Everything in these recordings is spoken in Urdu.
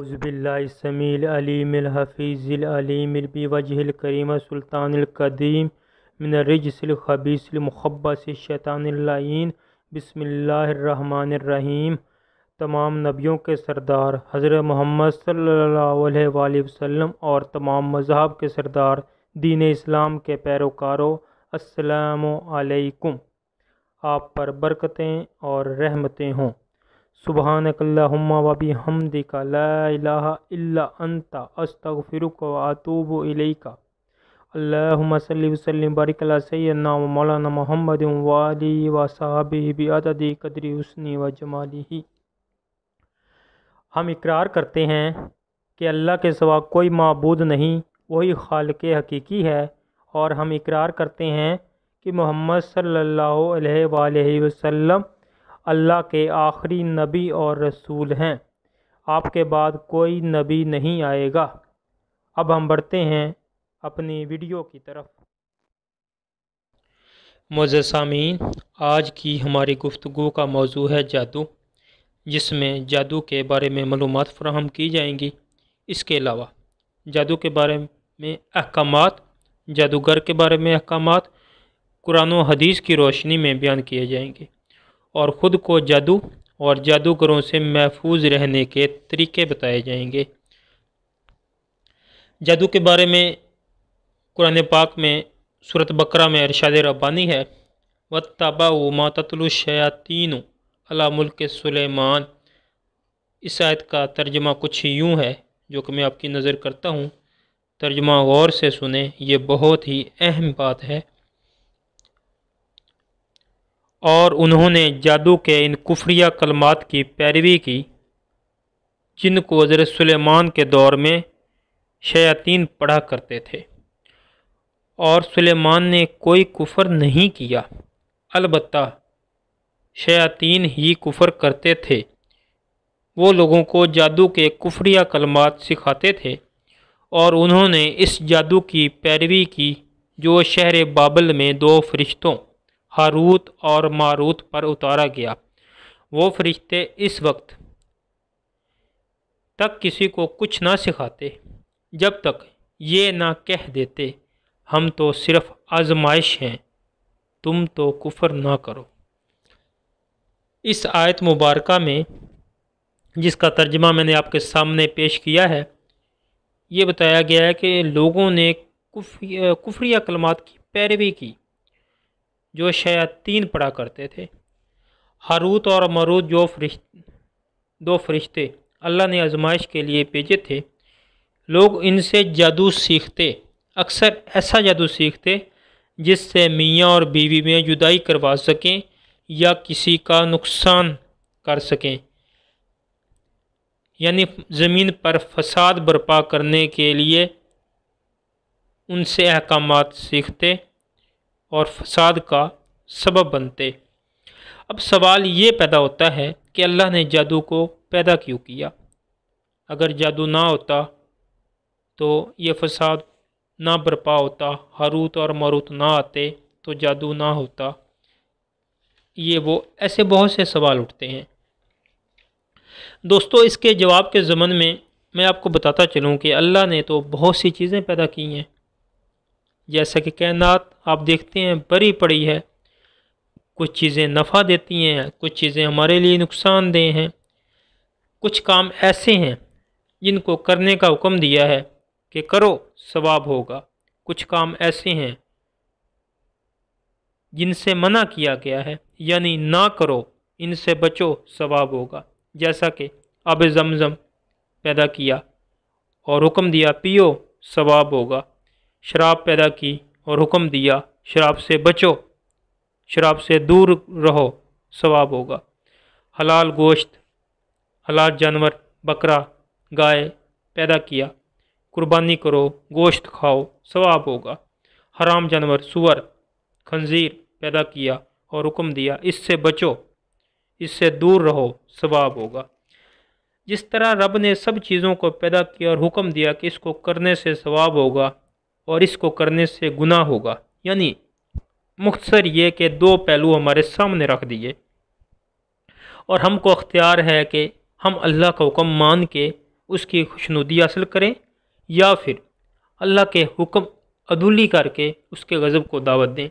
اعوذ باللہ السمیع العلیم الحفیظ العلیم بوجہ الکریم سلطان القدیم من الرجس الخبیث المخبث الشیطان اللعین۔ بسم اللہ الرحمن الرحیم۔ تمام نبیوں کے سردار حضرت محمد صلی اللہ علیہ وآلہ وسلم اور تمام مذہب کے سردار دین اسلام کے پیروکاروں، السلام علیکم۔ آپ پر برکتیں اور رحمتیں ہوں۔ سبحانک اللہم و بحمدک لا الہ الا انت استغفرک و اتوب الیک۔ اللہم صلی وسلم بارک علی سیدنا و مولانا محمد و آلہ و صحابہ بعدد قدر حسنہ و جمالہ۔ ہم اقرار کرتے ہیں کہ اللہ کے سوا کوئی معبود نہیں، وہی خالق حقیقی ہے، اور ہم اقرار کرتے ہیں کہ محمد صلی اللہ علیہ وآلہ وسلم اللہ کے آخری نبی اور رسول ہیں۔ آپ کے بعد کوئی نبی نہیں آئے گا۔ اب ہم بڑھتے ہیں اپنی ویڈیو کی طرف۔ معزز سامعین، آج کی ہماری گفتگو کا موضوع ہے جادو، جس میں جادو کے بارے میں معلومات فراہم کی جائیں گی۔ اس کے علاوہ جادو کے بارے میں احکامات، جادوگر کے بارے میں احکامات قرآن و حدیث کی روشنی میں بیان کیے جائیں گے، اور خود کو جادو اور جادوگروں سے محفوظ رہنے کے طریقے بتائے جائیں گے۔ جادو کے بارے میں قرآن پاک میں سورۃ بقرہ میں ارشاد ربانی ہے، وَاتَّبَعُوا مَا تَتْلُو الشَّيَاطِينُ عَلَىٰ مُلْكِ سُلَيْمَانَ۔ اس آیت کا ترجمہ کچھ یوں ہے، جو کہ میں آپ کی نظر کرتا ہوں۔ ترجمہ غور سے سنیں، یہ بہت ہی اہم بات ہے۔ اور انہوں نے جادو کے ان کفریہ کلمات کی پیروی کی جن کو حضرت سلیمان کے دور میں شیاطین پڑھا کرتے تھے، اور سلیمان نے کوئی کفر نہیں کیا، البتہ شیاطین ہی کفر کرتے تھے۔ وہ لوگوں کو جادو کے کفریہ کلمات سکھاتے تھے، اور انہوں نے اس جادو کی پیروی کی جو شہر بابل میں دو فرشتوں ہاروت اور ماروت پر اتارا گیا۔ وہ فرشتے اس وقت تک کسی کو کچھ نہ سکھاتے جب تک یہ نہ کہہ دیتے، ہم تو صرف آزمائش ہیں، تم تو کفر نہ کرو۔ اس آیت مبارکہ میں، جس کا ترجمہ میں نے آپ کے سامنے پیش کیا ہے، یہ بتایا گیا ہے کہ لوگوں نے کفریہ کلمات کی پیروی کی جو شیاطین پڑھا کرتے تھے۔ ہاروت اور ماروت دو فرشتے اللہ نے آزمائش کے لیے بھیجے تھے۔ لوگ ان سے جادو سیکھتے، اکثر ایسا جادو سیکھتے جس سے میاں اور بیوی میں جدائی کروا سکیں یا کسی کا نقصان کر سکیں، یعنی زمین پر فساد برپا کرنے کے لیے ان سے احکامات سیکھتے اور فساد کا سبب بنتے۔ اب سوال یہ پیدا ہوتا ہے کہ اللہ نے جادو کو پیدا کیوں کیا؟ اگر جادو نہ ہوتا تو یہ فساد نہ برپا ہوتا، ہاروت اور ماروت نہ آتے تو جادو نہ ہوتا۔ ایسے بہت سے سوال اٹھتے ہیں۔ دوستو، اس کے جواب کے ضمن میں آپ کو بتاتا چلوں کہ اللہ نے تو بہت سی چیزیں پیدا کی ہیں، جیسا کہ کائنات آپ دیکھتے ہیں بڑی پڑی ہے۔ کچھ چیزیں نفع دیتی ہیں، کچھ چیزیں ہمارے لیے نقصان دہ ہیں۔ کچھ کام ایسے ہیں جن کو کرنے کا حکم دیا ہے کہ کرو ثواب ہوگا، کچھ کام ایسے ہیں جن سے منع کیا گیا ہے، یعنی نہ کرو، ان سے بچو، ثواب ہوگا۔ جیسا کہ آب زمزم پیدا کیا اور حکم دیا پیو، ثواب ہوگا۔ شراب پیدا کی اور حکم دیا شراب سے بچو، شراب سے دور رہو، ثواب ہوگا۔ حلال گوشت، حلال جانور، بکرا، گائے پیدا کیا، قربانی کرو، گوشت کھاؤ، ثواب ہوگا۔ حرام جانور، سور، خنزیر پیدا کیا اور حکم دیا اس سے بچو، اس سے دور رہو، ثواب ہوگا۔ جس طرح رب نے سب چیزوں کو پیدا کیا اور حکم دیا کہ اس کو کرنے سے ثواب ہوگا اور اس کو کرنے سے گناہ ہوگا، یعنی مختصر یہ کہ دو پہلو ہمارے سامنے رکھ دیے، اور ہم کو اختیار ہے کہ ہم اللہ کا حکم مان کے اس کی خوشنودی حاصل کریں، یا پھر اللہ کے حکم عدولی کر کے اس کے غضب کو دعوت دیں۔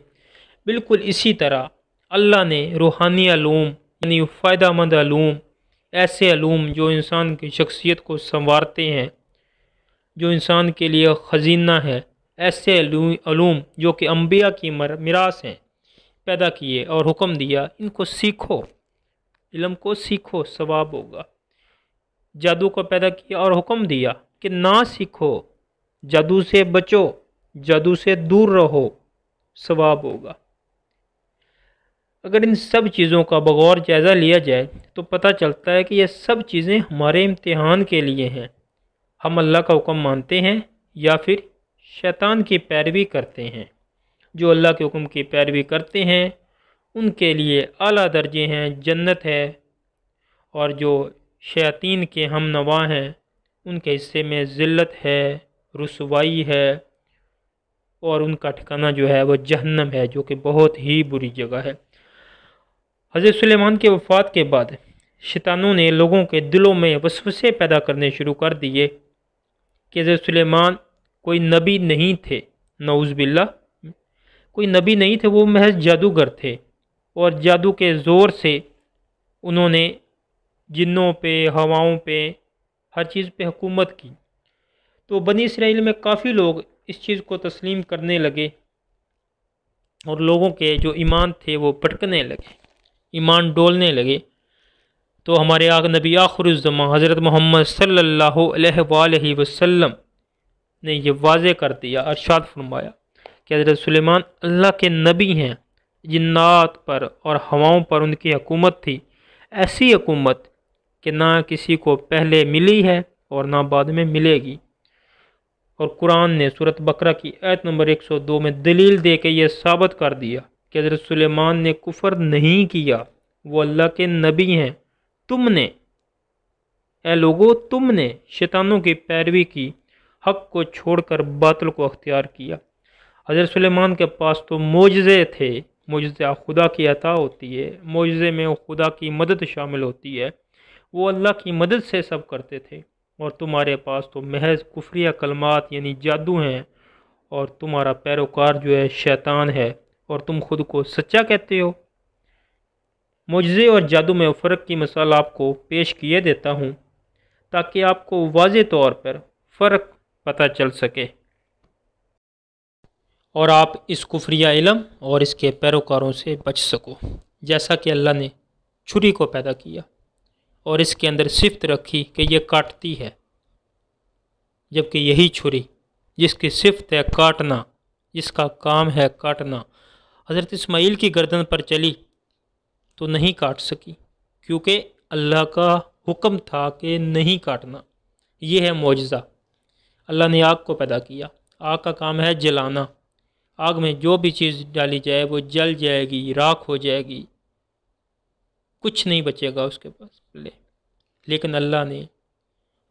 بالکل اسی طرح اللہ نے روحانی علوم یعنی فائدہ مند علوم، ایسے علوم جو انسان کی شخصیت کو سنوارتے ہیں، جو انسان کے لیے خزینہ ہے، ایسے علوم جو کہ انبیاء کی میراث ہیں، پیدا کیے اور حکم دیا ان کو سیکھو، علم کو سیکھو، ثواب ہوگا۔ جادو کو پیدا کیا اور حکم دیا کہ نہ سیکھو، جادو سے بچو، جادو سے دور رہو، ثواب ہوگا۔ اگر ان سب چیزوں کا بغور جائزہ لیا جائے تو پتہ چلتا ہے کہ یہ سب چیزیں ہمارے امتحان کے لیے ہیں۔ ہم اللہ کا حکم مانتے ہیں یا پھر شیطان کی پیروی کرتے ہیں۔ جو اللہ کے حکم کی پیروی کرتے ہیں ان کے لیے اعلیٰ درجے ہیں، جنت ہے، اور جو شیاطین کے ہم نوا ہیں ان کے حصے میں ذلت ہے، رسوائی ہے، اور ان کا ٹھکانہ جو ہے وہ جہنم ہے، جو کہ بہت ہی بری جگہ ہے۔ حضرت سلیمان کے وفات کے بعد شیطانوں نے لوگوں کے دلوں میں وسوسے پیدا کرنے شروع کر دیے کہ حضرت سلیمان کوئی نبی نہیں تھے، نعوذ باللہ، کوئی نبی نہیں تھے، وہ محض جادوگر تھے، اور جادو کے زور سے انہوں نے جنوں پہ، ہواؤں پہ، ہر چیز پہ حکومت کی۔ تو بنی اسرائیل میں کافی لوگ اس چیز کو تسلیم کرنے لگے، اور لوگوں کے جو ایمان تھے وہ بھٹکنے لگے، ایمان ڈولنے لگے۔ تو ہمارے نبی آخر الزمان حضرت محمد صلی اللہ علیہ وآلہ وسلم نے یہ واضح کر دیا، ارشاد فرمایا کہ حضرت سلیمان اللہ کے نبی ہیں، جنات پر اور ہواؤں پر ان کی حکومت تھی، ایسی حکومت کہ نہ کسی کو پہلے ملی ہے اور نہ بعد میں ملے گی۔ اور قرآن نے سورۃ بقرہ کی آیت نمبر 102 میں دلیل دے کے یہ ثابت کر دیا کہ حضرت سلیمان نے کفر نہیں کیا، وہ اللہ کے نبی ہیں۔ تم نے، اے لوگو، تم نے شیطانوں کی پیروی کی، حق کو چھوڑ کر باطل کو اختیار کیا۔ حضرت سلیمان کے پاس تو معجزے تھے، معجزہ خدا کی عطا ہوتی ہے، معجزے میں خدا کی مدد شامل ہوتی ہے، وہ اللہ کی مدد سے سب کرتے تھے، اور تمہارے پاس تو محض کفریہ کلمات یعنی جادو ہیں، اور تمہارا پیروکار جو ہے شیطان ہے، اور تم خود کو سچا کہتے ہو۔ معجزے اور جادو میں فرق کی مثال آپ کو پیش کیے دیتا ہوں تاکہ آپ کو واضح طور پر فرق پتہ چل سکے، اور آپ اس کفریہ علم اور اس کے پیروکاروں سے بچ سکو۔ جیسا کہ اللہ نے چھری کو پیدا کیا اور اس کے اندر صفت رکھی کہ یہ کاٹتی ہے، جبکہ یہی چھری جس کی صفت ہے کاٹنا، جس کا کام ہے کاٹنا، حضرت اسماعیل کی گردن پر چلی تو نہیں کاٹ سکی، کیونکہ اللہ کا حکم تھا کہ نہیں کاٹنا۔ یہ ہے معجزہ۔ اللہ نے آگ کو پیدا کیا، آگ کا کام ہے جلانا، آگ میں جو بھی چیز ڈالی جائے وہ جل جائے گی، راکھ ہو جائے گی، کچھ نہیں بچے گا اس کے پاس۔ لیکن اللہ نے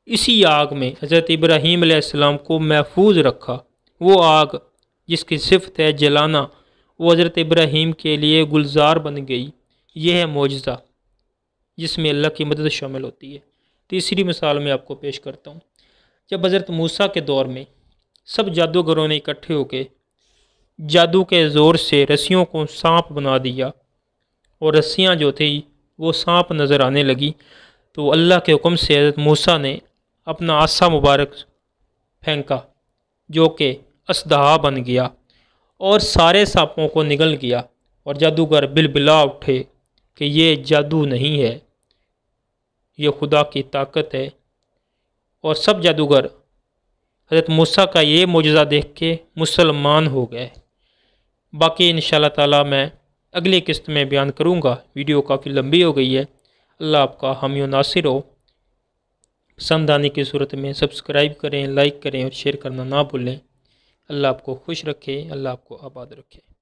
اسی آگ میں حضرت ابراہیم علیہ السلام کو محفوظ رکھا۔ وہ آگ جس کی صفت ہے جلانا، وہ حضرت ابراہیم کے لیے گلزار بن گئی۔ یہ ہے معجزہ جس میں اللہ کی مدد شامل ہوتی ہے۔ تیسری مثال میں آپ کو پیش کرتا ہوں۔ جب حضرت موسیٰ کے دور میں سب جادوگروں نے اکٹھے ہو کے جادو کے زور سے رسیوں کو سانپ بنا دیا، اور رسیاں جو تھیں وہ سانپ نظر آنے لگی، تو اللہ کے حکم سے حضرت موسیٰ نے اپنا عصا مبارک پھینکا جو کہ اژدہا بن گیا اور سارے سانپوں کو نگل گیا، اور جادوگر بلبلا اٹھے کہ یہ جادو نہیں ہے، یہ خدا کی طاقت ہے۔ اور سب جادوگر حضرت موسیٰ کا یہ معجزہ دیکھ کے مسلمان ہو گئے۔ باقی انشاءاللہ تعالی میں اگلی قسط میں بیان کروں گا۔ ویڈیو کافی لمبی ہو گئی ہے۔ اللہ آپ کا حامی و ناصر ہو۔ پسند آنے کی صورت میں سبسکرائب کریں، لائک کریں اور شیئر کرنا نہ بھولیں۔ اللہ آپ کو خوش رکھے، اللہ آپ کو آباد رکھے۔